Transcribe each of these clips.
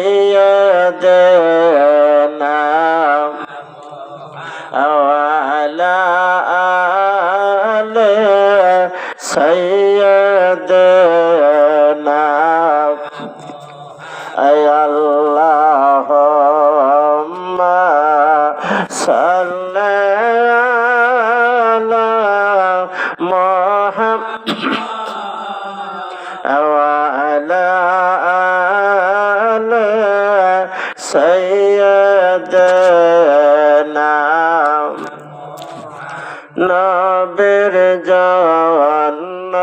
سيدنا وعلى آل سيدنا أي اللهم صل على محمد وعلى آل سيدنا নবীর জন্য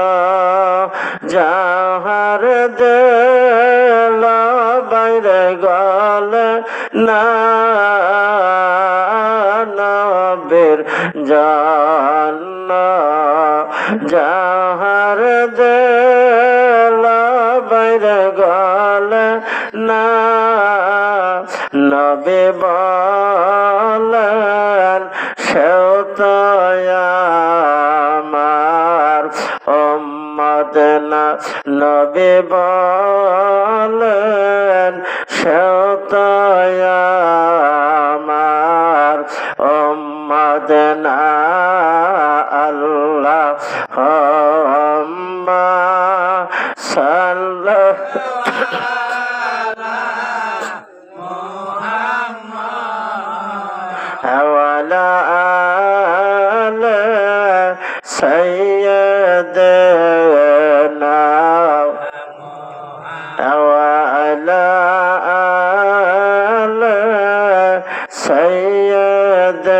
যাহার দিল বাইরে গলে না নবীর জন্য যাহার দিল বাইরে গলে না নবী বলেন সেও তো আমার উম্মত না নবী বলেন সেও তো আমার উম্মত না আল্লাহুম্মা সাল্লি وعلى آل سيدنا وعلى آل سيدنا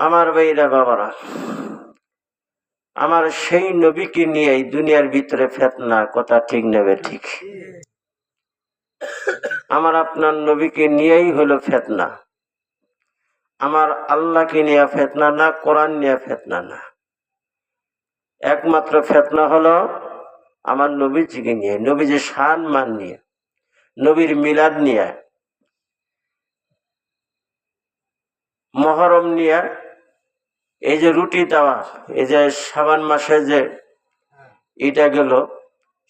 আমার ভাইরা বাবারা, আমার সেই নবীকে নিয়ে এই দুনিয়ার ভিতরে ফিতনা, কথা ঠিক নেবে ঠিক। আমার আপনার নবীকে নিয়েই হলো ফিতনা। আমার আল্লাহকে নিয়ে ফিতনা না, কোরআন নিয়ে ফিতনা না। একমাত্র ফিতনা হলো আমার নবীজিকে নিয়ে, নবীজির শান মান নিয়ে, নবীর মিলাদ নিয়ে, মহরম নিয়ে। এই যে রুটি দেওয়া, এই যে শাবান মাসে যে এটা গেল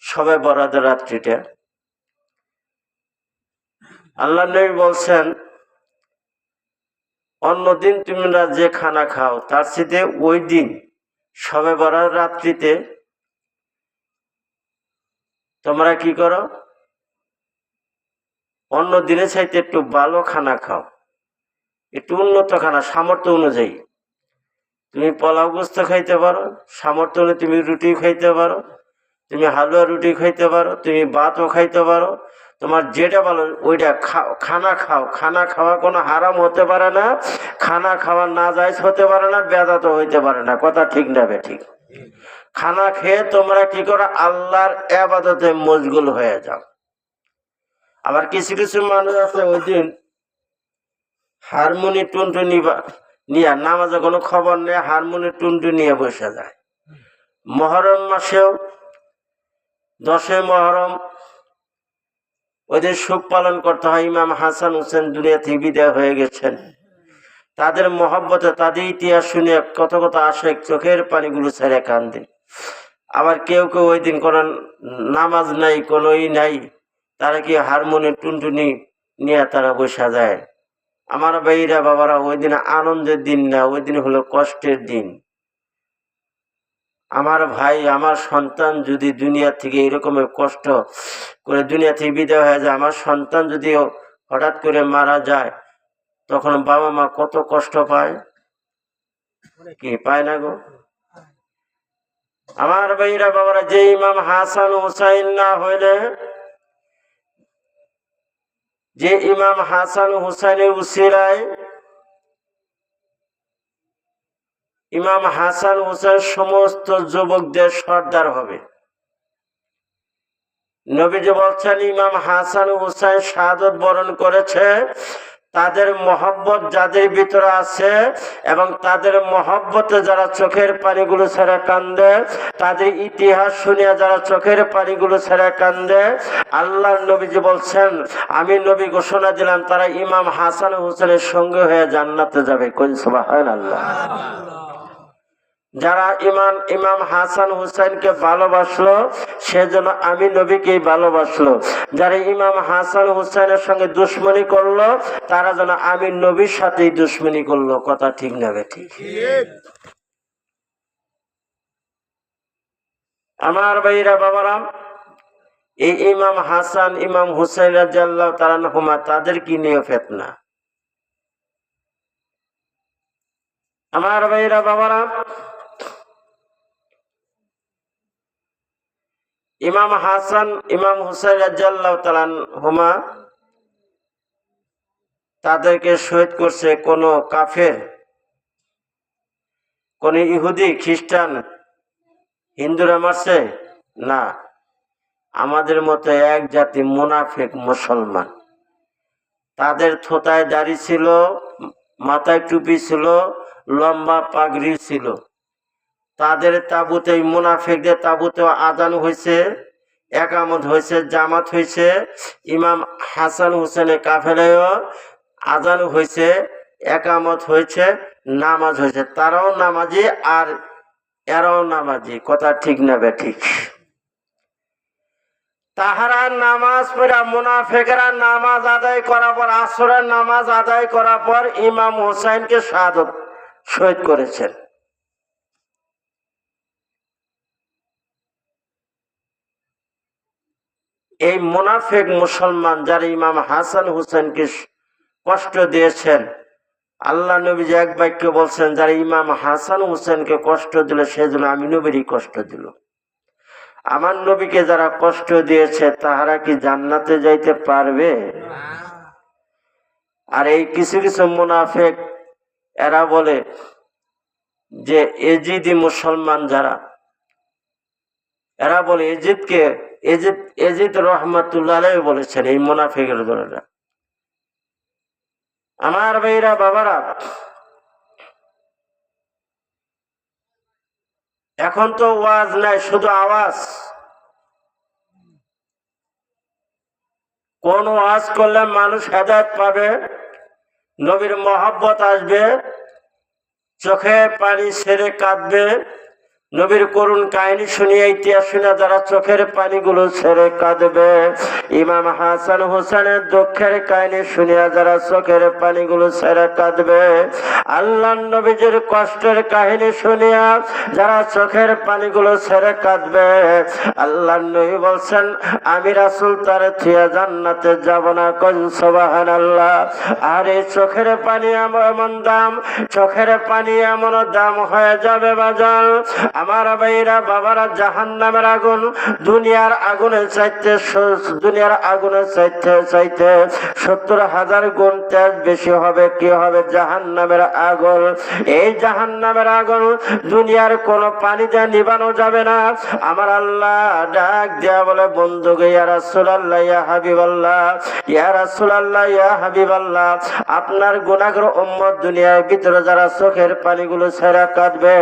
সবে বরাতের রাত্রিটা, আল্লাহ নবী বলছেন অন্যদিন তোমরা যে খানা খাও তার সাথে ওই দিন সবে বরাত রাত্রিতে তোমরা কি করো, অন্য দিনের চাইতে একটু ভালো খানা খাও, একটু উন্নত খানা, সামর্থ্য অনুযায়ী। তুমি পোলাও গোস্ত খাইতে পারো, সামর্থ্য অনুযায়ী তুমি রুটি খাইতে পারো, তুমি হালুয়া রুটি খাইতে পারো, তুমি ভাতও খাইতে পারো, তোমার যেটা ভালো ওইটা খানা খাও। খানা খাওয়া কোনো হারাম হতে পারে না, খানা খাওয়া নাজায়েজ হতে পারে না, বেদাত হইতে পারে না, কথা ঠিক না বে ঠিক। খানা খেয়ে তোমরা কি করো, আল্লাহর ইবাদতে মশগুল হয়ে যাও। আবার কিছু কিছু মানুষ আছে ওই দিন হারমোনি টুনটুনি নিয়ে নামাজে কোনো খবর নেই, হারমোনি টুনটু নিয়ে বসে যায়। মহরম মাসেও 10 মহরম ওদের শোক পালন করতে হয়। ইমাম হাসান হোসেন দুনিয়া থেকে বিদায় হয়ে গেছেন। তাদের মহব্বতে, তাদের ইতিহাস শুনে কত কত আশেক চোখের পানিগুলো ছেড়ে কান্দে। আবার কেউ কেউ ওই দিন কোনো নামাজ নাই, কোনো নাই, তারা কি হারমোনিয়াম টুনটুনি নিয়ে তারা বসা যায়। আমার ভাইরা বাবারা, ওই দিন আনন্দের দিন না, ওই দিন হলো কষ্টের দিন। আমার ভাই, আমার সন্তান যদি দুনিয়া থেকে এরকমের কষ্ট করে দুনিয়া থেকে বিদায় হয়ে যায়, আমার সন্তান যদি হঠাৎ করে মারা যায়, তখন বাবা মা কত কষ্ট পায়, কি পায় না গো? আমার ভাইরা বাবারা, যে ইমাম হাসান হুসাইন না হইলে, যে ইমাম হাসান হুসাইনের উসিলায় ইমাম হাসান হুসাইন সমস্ত যুবকদের সর্দার হবে। নবীজি বলছেন ইমাম হাসান হুসাইন শাহাদত বরণ করেছে, তাদের মহব্বত যাদের ভিতরে আছে এবং তাদের মহব্বতে যারা চোখের পানিগুলো ছেড়ে কান্দে, তাদের ইতিহাস শুনিয়া যারা চোখের পানিগুলো ছেড়ে কান্দে, আল্লাহর নবীজি বলছেন আমি নবী ঘোষণা দিলাম তারা ইমাম হাসান হুসাইনের সঙ্গে হয়ে জান্নাতে যাবে। কোন সুবহানাল্লাহ। যারা ইমাম হাসান হুসাইনকে ভালোবাসলো সেজন্য আমি নবীকেই ভালোবাসলো। যারা ইমাম হাসান হুসাইনের সঙ্গে দুশ্মনী করলো তারা যেন আমি নবীর সাথেই দুশ্মনী করলো। কথা ঠিক না বেঠিক? আমার ভাইরা বাবারাম, এই ইমাম হাসান ইমাম হুসাইন রাদিয়াল্লাহু তাআলা আনহুমা তাদের কি নিয়ে ফিতনা। আমার ভাইরা বাবারাম, ইমাম হাসান ইমাম হুসাইন রাদিয়াল্লাহু তাআলা আনহুমা তাদেরকে শহীদ করছে কোন কাফের, কোন ইহুদি খ্রিস্টান হিন্দুরা মারছে না, আমাদের মতো এক জাতি মুনাফিক মুসলমান। তাদের থোতায় দাড়ি ছিল, মাথায় টুপি ছিল, লম্বা পাগড়ি ছিল। তাদের তাবুতে মুনাফিকদের তাবুতে আজান হয়েছে, একামত হয়েছে, জামাত হয়েছে। ইমাম হাসান হুসেনের কাফেলায়ও আজান হয়েছে, একামত হয়েছে, নামাজ হয়েছে। তারাও নামাজি আর এরাও নামাজি। কথা ঠিক না বেঠিক? তাহারা নামাজ পড়া মুনাফিকরা নামাজ আদায় করার পর, আসরের নামাজ আদায় করার পর ইমাম হুসাইনকে শাহাদত শহীদ করেছেন। এই মুনাফিক মুসলমান যারা ইমাম হাসান হুসেনকে কষ্ট দিয়েছেন, আল্লাহ নবী যে এক বাক্য বলছেন, যারা ইমাম হাসান হুসেনকে কষ্ট দিল সেজন্য আমি নবীরই কষ্ট দিল। আমার নবীকে যারা কষ্ট দিয়েছে তাহারা কি জান্নাতে যাইতে পারবে? আর এই কিছু কিছু মুনাফিক এরা বলে যে এজিদি মুসলমান যারা, এরা বলে এজিদকে এজিদ রহমাতুল্লাহ আলাইহি বলেছেন এই মুনাফিকের দলেরা। আমার ভাইরা বাবারা, এখন তো ওয়াজ নাই, শুধু আওয়াজ। কোন ওয়াজ করলে মানুষ হেদায়েত পাবে, নবীর মহব্বত আসবে, চোখে পানি ছেড়ে কাঁদবে। নবীর করুণ কাহিনী শুনিয়ে, ইতিহাস শুনে যারা চোখের পানিগুলো ছেড়ে কাঁদবে, ইমাম হাসান হুসেনের দুঃখের কাহিনী শুনিয়া যারা চোখের পানিগুলো ছেড়ে কাঁদবে, আল্লাহ নবীজির কষ্টের কাহিনী শুনিয়া যারা চোখের পানিগুলো ছেড়ে কাঁদবে, আল্লাহ নবী বলছেন আমি রাসূল তার থিয়া জান্নাতে যাব না। কোন সুবহানাল্লাহ। আর এই চোখের পানি এমন দাম, চোখের পানি এমন দাম হয়ে যাবে বাজান। আমার ভাইরা বাবারা, জাহান্নামের আগুন দুনিয়ার আগুনের চাইতে 70,000 গুণ তেজ বেশি হবে। কি হবে? জাহান্নামের আগুন। এই জাহান্নামের আগুন দুনিয়ার কোন পানি দিয়ে নিবানো যাবে না। আমার আল্লাহ ডাক দেয়া বলে, বন্ধু গে, ইয়া রাসূলুল্লাহ, ইয়া হাবিবাল্লাহ, ইয়া রাসূলুল্লাহ, ইয়া হাবিবাল্লাহ, আপনার গুনাহগার উম্মত দুনিয়ার ভিতরে যারা চোখের পানিগুলো ছেড়ে কাঁদবে,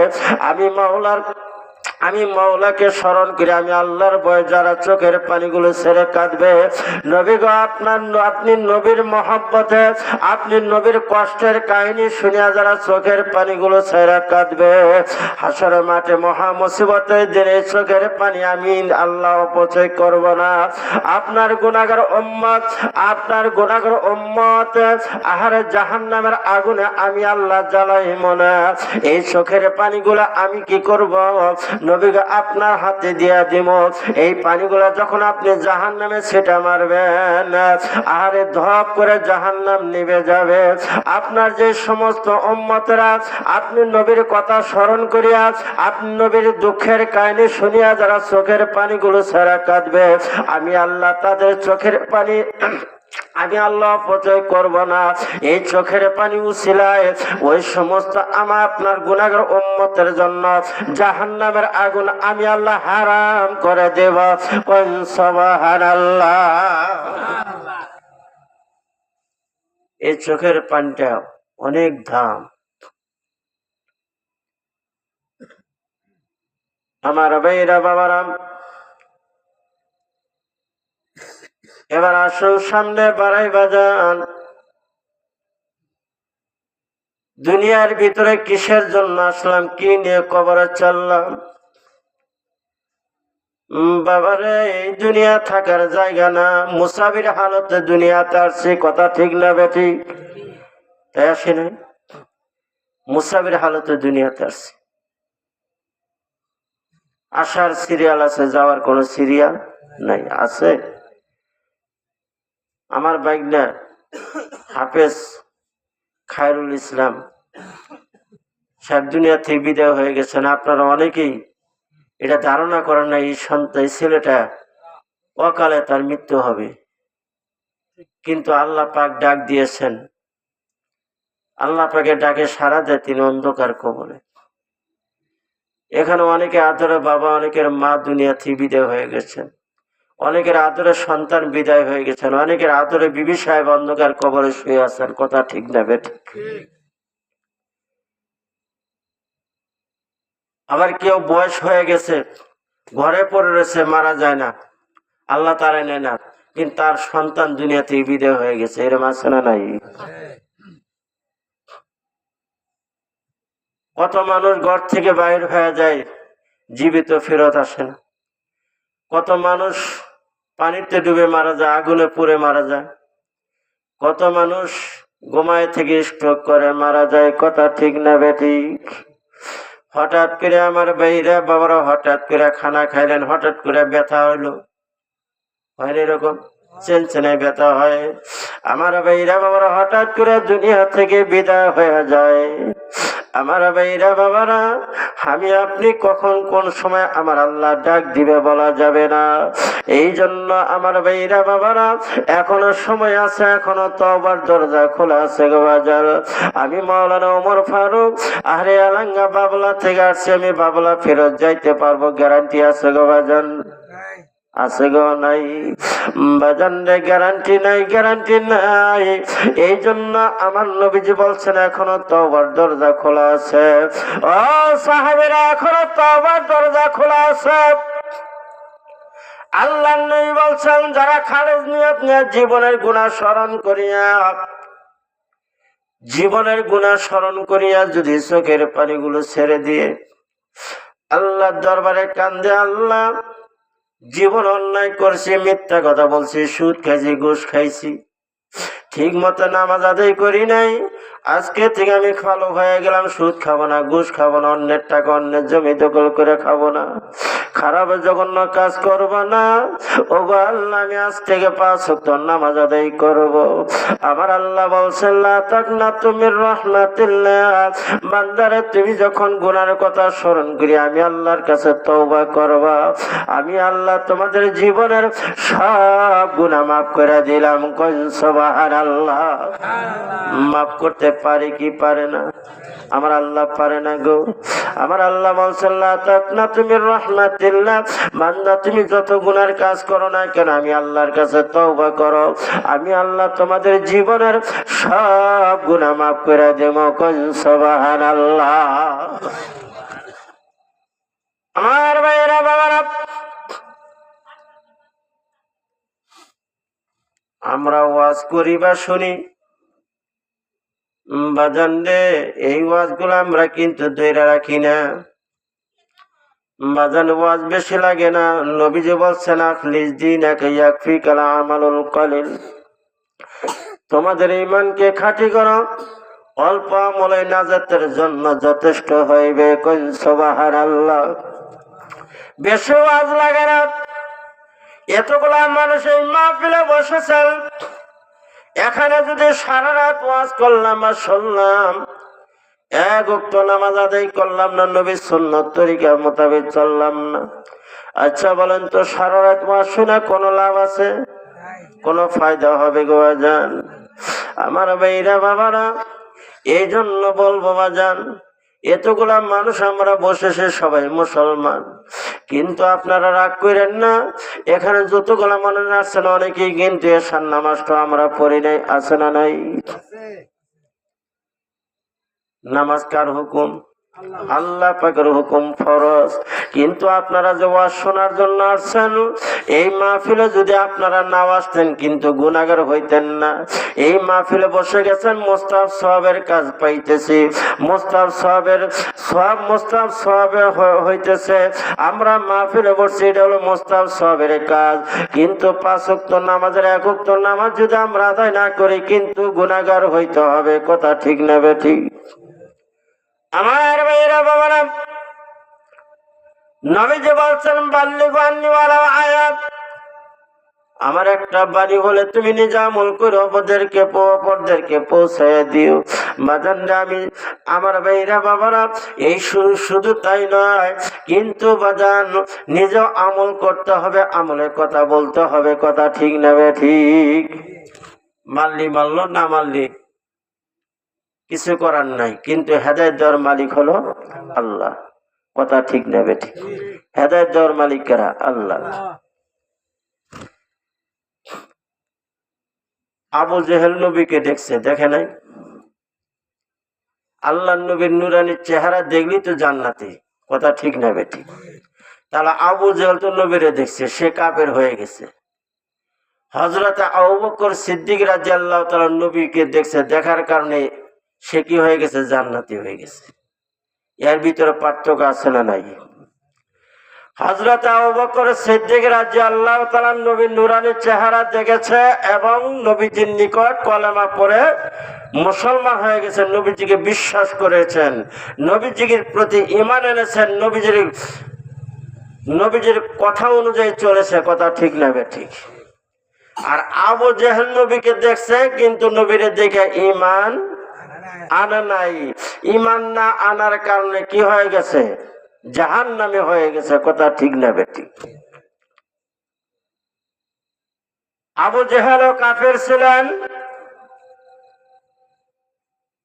আমি মাওলাকে স্মরণ করি, আমি আল্লাহর ভয়ে যারা চোখের পানিগুলো ছেড়ে কাঁদবে, নবী গো, আপনি নবীর মহব্বতে, আপনি নবীর কষ্টের কাহিনী শুনিয়া যারা চোখের পানিগুলো ছেড়ে কাঁদবে, হাসরের মাঠে মহা মুসিবতের দিনে চোখের পানি আমি আল্লাহ অপচয় করব না। আপনার গুনাহগার উম্মত আহারে জাহান্নামের আগুনে আমি আল্লাহ জ্বালাইব না। এই চোখের পানিগুলো আমি কি করব? নবীকে আপনার হাতে দিয়া দিব। এই পানিগুলা যখন আপনি জাহান্নামে ছিটা মারবেন, আরে ধপ করে জাহান্নাম নিভে যাবে। আপনার যে সমস্ত উম্মতেরা আপনি নবীর কথা স্মরণ করিয়া, আপনি নবীর দুঃখের কাহিনী শুনিয়া যারা চোখের পানিগুলো ছেড়ে কাঁদবে, আমি আল্লাহ তাদের চোখের পানি আমি আল্লাহ অপচয় করব না। এই চোখের পানি উছিলায় ওই সমস্ত আমার আপনার গুনাহগার উম্মতের জন্য জাহান্নামের আগুন আমি আল্লাহ হারাম করে দেব। সুবহানাল্লাহ। এই চোখের পানিটা অনেক দাম। আমার ভাইরা বাবারা, এবার আসুন সামনে বাড়াই বাজান। দুনিয়ার ভিতরে কিসের জন্য আসলাম, কি নিয়ে কবরে চললাম? বাবারে, এই দুনিয়া থাকার জায়গা না। মুসাফির হালতে দুনিয়াতে আসছি, কথা ঠিক না বেঠিক? তাই আসি নাই? মুসাফির হালতে দুনিয়াতে আসছি। আসার সিরিয়াল আছে, যাওয়ার কোন সিরিয়াল নাই। আছে আমার বাইকনা হাফেজ খায়রুল ইসলাম সাহেব দুনিয়া থেকে বিদায় হয়ে গেছেন। আপনারা অনেকেই এটা ধারণা করেন না, এই সন্তান ছেলেটা অকালে তার মৃত্যু হবে, কিন্তু আল্লাহ পাক ডাক দিয়েছেন। আল্লাহ পাকে ডাকে সাড়া দেয়, তিনি অন্ধকার কবরে। এখানে অনেকে আদরে বাবা, অনেকের মা দুনিয়া থেকে বিদায় হয়ে গেছেন, অনেকের আদরে সন্তান বিদায় হয়ে গেছেন, অনেকের আদরে বিবি সাহেব অন্ধকার কবরে শুয়ে আছেন, কথা ঠিক না বেঠিক? আবার কেউ বয়স হয়ে গেছে, ঘরে পড়ে রয়েছে, মারা যায় না, আল্লাহ তারা নেয় না, কিন্তু তার সন্তান দুনিয়া থেকে বিদায় হয়ে গেছে। এরম আছে না নাই? কত মানুষ ঘর থেকে বাইর হয়ে যায়, জীবিত ফেরত আসে না। কত মানুষ পানিতে ডুবে মারা যায়, আগুনে পুড়ে মারা যায়। কত মানুষ ঘুমায় থেকে স্ট্রোক করে মারা যায়, কথা ঠিক না বেঠিক? হঠাৎ করে আমার ভাইরা বাবারা হঠাৎ করে খানা খাইলেন, হঠাৎ করে ব্যথা হইলো, হয় না এরকম? চেনচেনে ব্যথা হয়। আমার ভাইরা বাবারা হঠাৎ করে দুনিয়া থেকে বিদায় হয়ে যায়। আমার ভাইরা বাবারা, আমি আপনি কখন কোন সময় আমার আল্লাহ ডাক দিবে বলা যাবে না। এই জন্য আমার ভাইরা বাবারা, এখনো সময় আছে, এখনো তওবার দরজা খোলা আছে গো বাজার। আমি মাওলানা ওমর ফারুক আহরে আলাঙ্গা বাবলা থেকে আসছি, আমি বাবলা ফেরত যাইতে পারবো, গ্যারান্টি আছে গো বাজান? আছে গো নাই? বাজান রে, গ্যারান্টি নাই, গ্যারান্টি নাই। এই জন্য আমার নবীজি বলছেন এখনো তওবার দরজা খোলা আছে। ও সাহাবীরা, এখনো তওবার দরজা খোলা আছে। আল্লাহর নবী বলছেন, যারা খালেজ নিয়ত নিয়ে জীবনের গুনাহ স্মরণ করিয়া, জীবনের গুনাহ স্মরণ করিয়া যদি চোখের পানিগুলো ছেড়ে দিয়ে আল্লাহর দরবারে কান্দে, আল্লাহ জীবন অন্যায় করছি, মিথ্যা কথা বলছি, সুদ খাইছি, ঘুষ খাইছি, ঠিক মতো নামাজ আদায় করি নাই, আজকে থেকে আমি ভালো হয়ে গেলাম, সুদ খাবো না, ঘুষ খাবো না, অন্যের টাকা অন্যের জমি দখল করে খাবো না, খারাপ জঘন্য কাজ করবো না। ও আল্লাহ, আমি আজ থেকে 5 ওয়াক্ত নামাজ আদায় করব। আমার আল্লাহ বলছেন, লা তাকনাতু মির রাহমাতিল্লাহ, বান্দারে তুমি যখন গুনার কথা স্মরণ করি আমি আল্লাহর কাছে তওবা করবা, আমি আল্লাহ তোমাদের জীবনের সব গুনাহ মাফ করে দিলাম। কোন সুবহানাল্লাহ। মাফ করতে পারে কি পারে না? আমার আল্লাহ পারে না গো। আমার আল্লাহ বলছেন, লা তাকনাতু মির রাহমাতিল্লাহ, বান্দা তুমি যত গুনার কাজ করো না কেন আমি আল্লাহর কাছে তওবা করো, আমি আল্লাহ তোমাদের জীবনের সব গুনাহ মাফ করে দেব। কোন সুবহানাল্লাহ। আমার ভাইরা বাবারা, আমরা ওয়াজ করি বা শুনি, বাজান রে, এই ওয়াজগুলো আমরা কিন্তু ধরে রাখি না। বাজান ওয়াজ বেশি লাগে না। নবীজি বলছেন, আখলিস দীনাকা ইয়াকফিকাল আমালুল কলিল, তোমাদের ঈমানকে খাঁটি করো, অল্প আমলে নাজাতের জন্য যথেষ্ট হইবে। কোন সুবহানাল্লাহ। বেশি ওয়াজ লাগে না। এতগুলা মানুষ এই মাহফিলে বসেছেন, এখানে যদি সারা রাত ওয়াজ করলাম আর শুনলাম, এক ওয়াক্ত নামাজ আদায় করলাম না, নবীর সুন্নাত তরিকা মোতাবেক চললাম না, আচ্ছা বলেন তো, সারা রাত ওয়াজ শুনে কোনো লাভ আছে? কোনো ফায়দা হবে গো বাজান? আমার ভাইরা বাবারা, এই জন্য বলবো বাজান, এতগুলা মানুষ আমরা বসেছে, সবাই মুসলমান, কিন্তু আপনারা রাগ করেন না, এখানে যতগুলা মানুষ আসছেন অনেকেই কিন্তু এশার নামাজটা আমরা পড়ি নাই, আছে না নাই? নামাজ কার হুকুম? আল্লাহ পাকের হুকুম ফরজ। কিন্তু আপনারা যে ওয়াজ শোনার জন্য আসছেন, এই মাহফিলে যদি আপনারা না আসতেন কিন্তু গুনাহগার হইতেন না। এই মাহফিলে বসে গেছেন, মুস্তাফ সাহেবের কাজ পাইতেছি, মুস্তাফ সাহেবের সব মুস্তাফ সাহেবের হইতেছে। আমরা মাহফিলে বসছি, এটা হলো মুস্তাফ সাহেবের কাজ। কিন্তু 5 ওয়াক্ত নামাজের 1 ওয়াক্ত নামাজ যদি আমরা আদায় না করি কিন্তু গুনাহগার হইতে হবে। কথা ঠিক না বেঠিক? আমার ভাইয়েরা বাবারা, নবীজি বলছেন বাল্লিগু আন্নী ওয়ালাউ আয়াত, আমার একটা বাণী বলে তুমি নিজে আমল করে অপরদেরকে পৌঁছায় দিও। বাজানরা আমি আমার ভাইরা বাবারা, এই শুধু তাই নয়, কিন্তু বাজান নিজেও আমল করতে হবে, আমলের কথা বলতে হবে। কথা ঠিক না ঠিক? মানলি মানলো, না মানলি কিছু করার নাই, কিন্তু হেদায়েত দেওয়ার মালিক হলো আল্লাহ। কথা ঠিক না বেঠিক? হেদায়েত দেওয়ার মালিক কারা? আল্লাহ। আবু জেহেল নবীকে দেখছে, দেখে নাই? আল্লাহ নবীর নুরানি চেহারা দেখলি তো জান্নাতি। কথা ঠিক না বেঠিক? তাহলে আবু জেহেল তো নবীরে দেখছে, সে কাফের হয়ে গেছে। হযরত আবু বকর সিদ্দিক রাদিয়াল্লাহু তাআলা নবীকে দেখছে, দেখার কারণে সে কি হয়ে গেছে? জান্নাতি হয়ে গেছে। এর ভিতরে পার্থক্য আছে না নাই? হযরত আবু বকর সিদ্দিক রাদিয়াল্লাহু তাআলা নবীর নূরানী চেহারা দেখেছে এবং নবীজির নিকট কলেমা পড়ে মুসলমান হয়ে গেছেন, নবীজিকে বিশ্বাস করেছেন, নবীজির প্রতি ঈমান এনেছেন, নবীজির কথা অনুযায়ী চলেছে। কথা ঠিক না বেঠিক? আর আবু জেহেল নবীকে দেখছে কিন্তু নবীরে দেখে ঈমান আনা নাই। ঈমান না আনার কারণে কি হয়ে গেছে? জাহান্নামে হয়ে গেছে। কথা ঠিক না বেঠিক? আবু জেহেলও কাফের ছিলেন,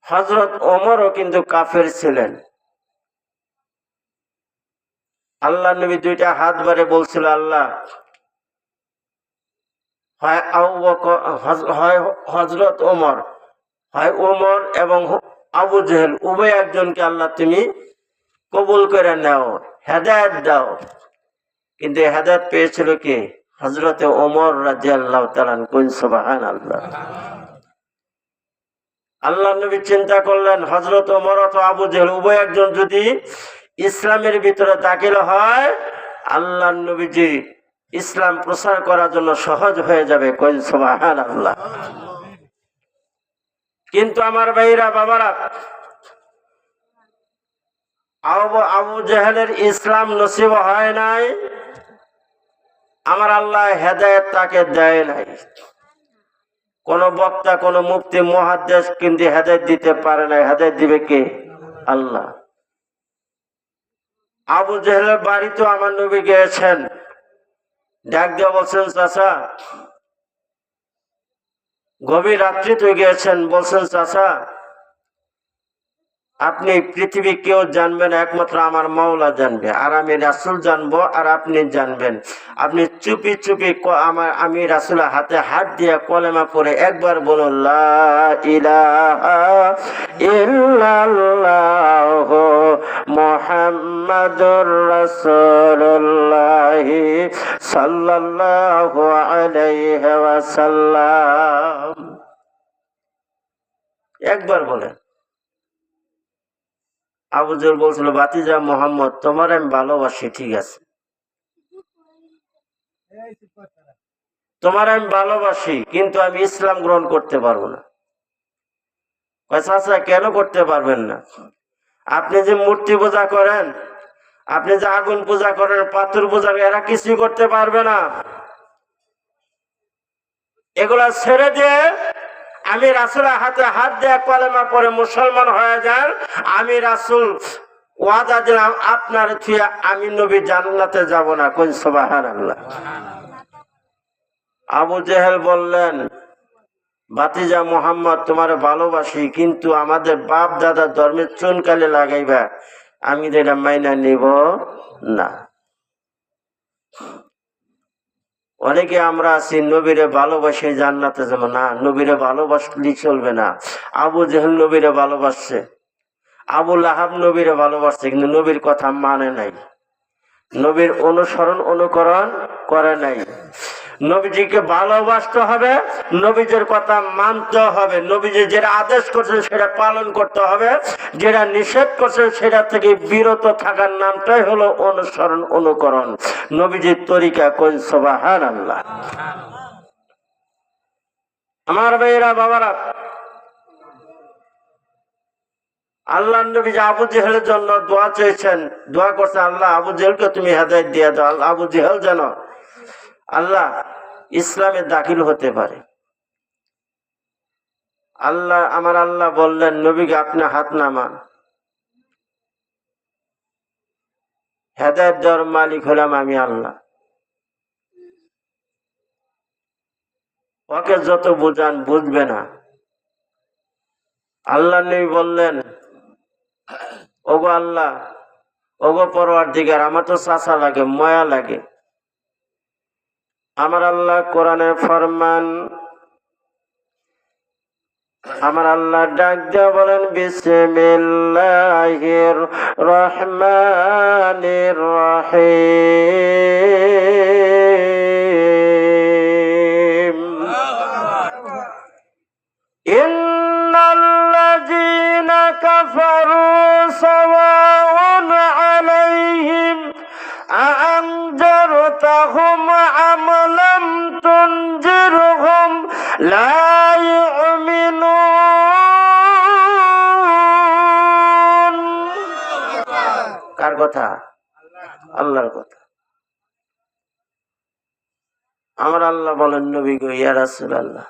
হযরত ওমরও কিন্তু কাফের ছিলেন। আল্লাহ নবী 2টা হাত বাড়ে বলছিল, আল্লাহ হয় আবু বকর, হয় হযরত ওমর, হয় ওমর এবং আবু জেহেল উভয় একজনকে আল্লাহ তুমি কবুল করে নাও, হেদায়েত দাও। কিন্তু হেদায়েত পেয়েছিল কে? হযরত ওমর রাদিয়াল্লাহু তাআলা। কোন সুবহানাল্লাহ। আল্লাহ নবী চিন্তা করলেন, হযরত ওমর অথবা আবু জেহেল উভয় একজন যদি ইসলামের ভিতরে দাখিল হয়, আল্লাহ নবীজি ইসলাম প্রচার করার জন্য সহজ হয়ে যাবে। কোন সুবহানাল্লাহ। কিন্তু আমার ভাইরা বাবারা, আবু জেহেলের ইসলাম নসিব হয় নাই, আমার আল্লাহ হেদায়েত তাকে দেয় নাই। কোন বক্তা, কোন মুফতি, মুহাদ্দিস কিন্তু হেদায়েত দিতে পারে না। হেদায়েত দিবে কে? আল্লাহ। আবু জেহেলের বাড়িতে আমার নবী গিয়েছেন, ডাক দিয়ে বলছেন, চাচা, গভীর রাত্রি তো গিয়েছেন, বলছেন চাচা আপনি পৃথিবী কেউ জানবেন, একমাত্র আমার মাওলা জানবে, আর আমি রাসূল জানবো, আর আপনি জানবেন। আপনি চুপি চুপি আমি রাসূলের হাতে হাত দিয়ে কলেমা পড়ে একবার বলুন, লা ইলাহা ইল্লাল্লাহ মুহাম্মাদুর রাসূলুল্লাহ সাল্লাল্লাহু আলাইহি ওয়াসাল্লাম। একবার বলেন। আবু জেহেল বলছিল, ভাতিজা মুহাম্মদ, তোমার আমি ভালোবাসি, ঠিক আছে, তোমার আমি ভালোবাসি, কিন্তু আমি ইসলাম গ্রহণ করতে পারবো না। চাচা কেন করতে পারবেন না? আপনি যে মূর্তি পূজা করেন, আপনি যে আগুন পূজা করেন, পাথর পূজা করেন, এরা কিছুই করতে পারবে না। এগুলা ছেড়ে দিয়ে আমি রাসূলের হাতে হাত দিয়ে কলেমা পড়ে মুসলমান হয়ে যান, আমি রাসূল ওয়াদা দিলাম আপনার থুয়া আমি নবী জান্নাতে যাব না। কোন সুবহানাল্লাহ। আবু জেহেল বললেন, ভাতিজা মুহাম্মদ, তোমার ভালোবাসি, কিন্তু আমাদের বাপ দাদা ধর্মের চুনকালি লাগাইবা, আমি এটা মাইনা নিব না। অনেকে আমরা আছি নবীরে ভালোবাসে জান্নাতে যাব না, নবীরে ভালোবাসলি চলবে না। আবু জেহেল নবীরে ভালোবাসছে, আবু লাহাব নবীরে ভালোবাসছে কিন্তু নবীর কথা মানে নাই, নবীর অনুসরণ অনুকরণ করে নাই। নবীজিকে ভালোবাসতে হবে, নবীজির কথা মানতে হবে, নবীজি যেটা আদেশ করছেন সেটা পালন করতে হবে, যেটা নিষেধ করছেন সেটা থেকে বিরত থাকার নামটাই হলো অনুসরণ অনুকরণ। নবীজির তরিকা কোন সুবহানাল্লাহ। আমার ভাইয়েরা বাবারা, আল্লাহ নবী যে আবু জেহেলের জন্য দোয়া চেয়েছেন, দোয়া করছেন আল্লাহ আবু জেহেলকে তুমি হেদায়েত দিয়ে দাও, আবু জেহেল যেন আল্লাহ ইসলামে দাখিল হতে পারে। আল্লাহ আমার আল্লাহ বললেন নবীকে আপনি হাত নামান, হেদায়েত দেওয়ার মালিক হলাম আমি আল্লাহ, ওকে যত বুঝান বুঝবে না। আল্লাহ নবী বললেন ওগো আল্লাহ, ওগো পরওয়ারদিগার, আমার তো চাচা লাগে, মায়া লাগে। আমার আল্লাহ কোরআনে ফরমান, আমার আল্লাহ ডাক দিয়া বলেন বিসমিল্লাহির রহমানির রহিম ইন্নাল্লাযীনা কাফারু সাওয়াউন আলাইহিম আ'আনজারতাহুম আম লাম তুনজিরহুম লা ইউমিনুন। কার কথা? আল্লাহর কথা। আমার আল্লাহ বলেন নবী গো ইয়া রাসূলুল্লাহ,